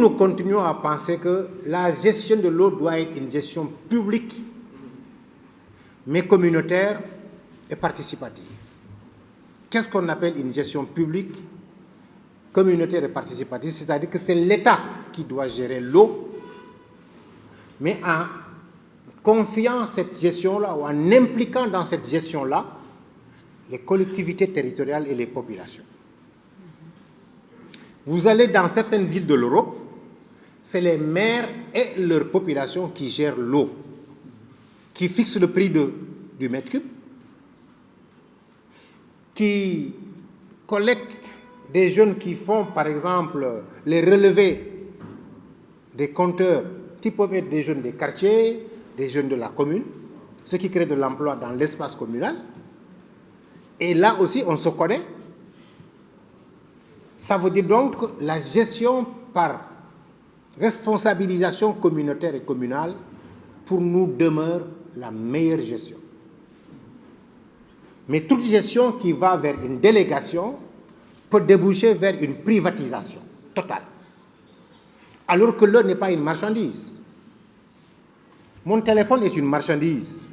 nous continuons à penser que la gestion de l'eau doit être une gestion publique, mais communautaire et participative. Qu'est-ce qu'on appelle une gestion publique, communautaire et participative? C'est-à-dire que c'est l'État qui doit gérer l'eau, mais en confiant cette gestion-là ou en impliquant dans cette gestion-là les collectivités territoriales et les populations. Vous allez dans certaines villes de l'Europe, c'est les maires et leurs populations qui gèrent l'eau, qui fixent le prix du mètre cube, qui collectent des jeunes qui font, par exemple, les relevés des compteurs, qui peuvent être des jeunes des quartiers, des jeunes de la commune, ce qui crée de l'emploi dans l'espace communal. Et là aussi, on se connaît. Ça veut dire donc que la gestion par responsabilisation communautaire et communale, pour nous, demeure la meilleure gestion. Mais toute gestion qui va vers une délégation peut déboucher vers une privatisation totale. Alors que l'eau n'est pas une marchandise. Mon téléphone est une marchandise.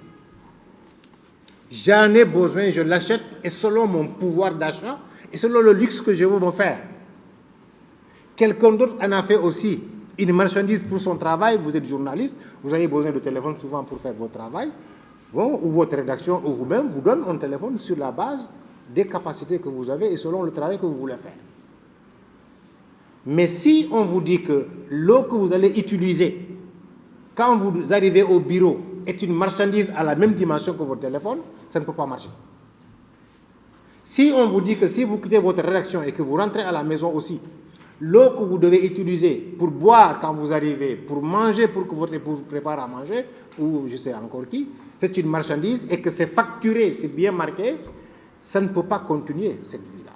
J'en ai besoin, je l'achète, et selon mon pouvoir d'achat, et selon le luxe que je veux me faire. Quelqu'un d'autre en a fait aussi une marchandise pour son travail. Vous êtes journaliste, vous avez besoin de téléphone souvent pour faire votre travail. Bon, ou votre rédaction, ou vous-même, vous donne un téléphone sur la base des capacités que vous avez et selon le travail que vous voulez faire. Mais si on vous dit que l'eau que vous allez utiliser quand vous arrivez au bureau est une marchandise à la même dimension que votre téléphone, ça ne peut pas marcher. Si on vous dit que si vous quittez votre rédaction et que vous rentrez à la maison aussi, l'eau que vous devez utiliser pour boire quand vous arrivez, pour manger, pour que votre épouse prépare à manger, ou je sais encore qui, c'est une marchandise et que c'est facturé, c'est bien marqué, ça ne peut pas continuer cette vie-là.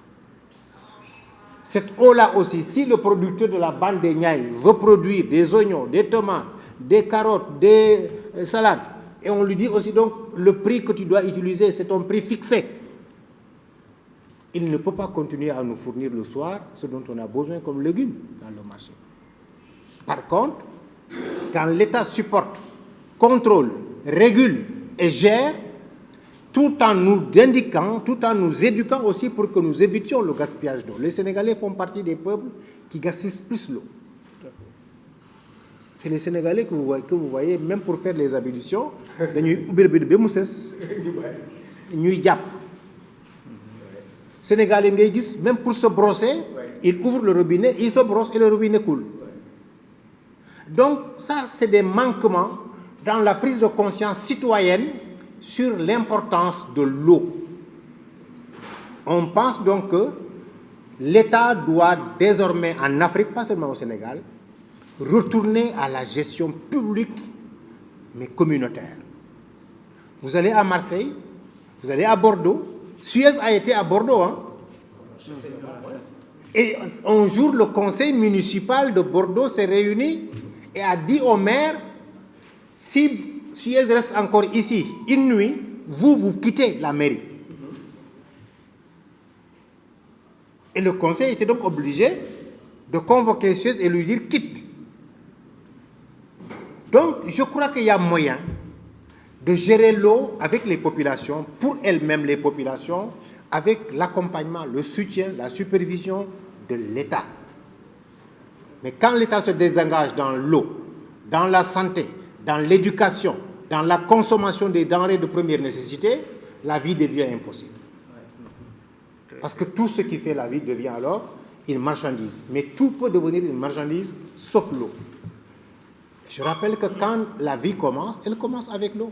Cette eau-là aussi, si le producteur de la bande des Niayes veut produire des oignons, des tomates, des carottes, des salades, et on lui dit aussi donc le prix que tu dois utiliser, c'est ton prix fixé, il ne peut pas continuer à nous fournir le soir ce dont on a besoin comme légumes dans le marché. Par contre, quand l'État supporte, contrôle, régule et gère, tout en nous indiquant, tout en nous éduquant aussi pour que nous évitions le gaspillage d'eau. Les Sénégalais font partie des peuples qui gaspillent plus l'eau. C'est les Sénégalais que vous voyez, même pour faire les ablutions, Sénégalais, même pour se brosser, il ouvre le robinet, il se brosse et le robinet coule. Donc ça, c'est des manquements dans la prise de conscience citoyenne sur l'importance de l'eau. On pense donc que l'État doit désormais, en Afrique, pas seulement au Sénégal, retourner à la gestion publique, mais communautaire. Vous allez à Marseille, vous allez à Bordeaux. Suez a été à Bordeaux. Hein? Et un jour, le conseil municipal de Bordeaux s'est réuni et a dit au maire, si Suez reste encore ici une nuit, vous quittez la mairie. Et le conseil était donc obligé de convoquer Suez et lui dire quitte. Donc, je crois qu'il y a moyen de gérer l'eau avec les populations, pour elles-mêmes les populations, avec l'accompagnement, le soutien, la supervision de l'État. Mais quand l'État se désengage dans l'eau, dans la santé, dans l'éducation, dans la consommation des denrées de première nécessité, la vie devient impossible. Parce que tout ce qui fait la vie devient alors une marchandise. Mais tout peut devenir une marchandise, sauf l'eau. Je rappelle que quand la vie commence, elle commence avec l'eau.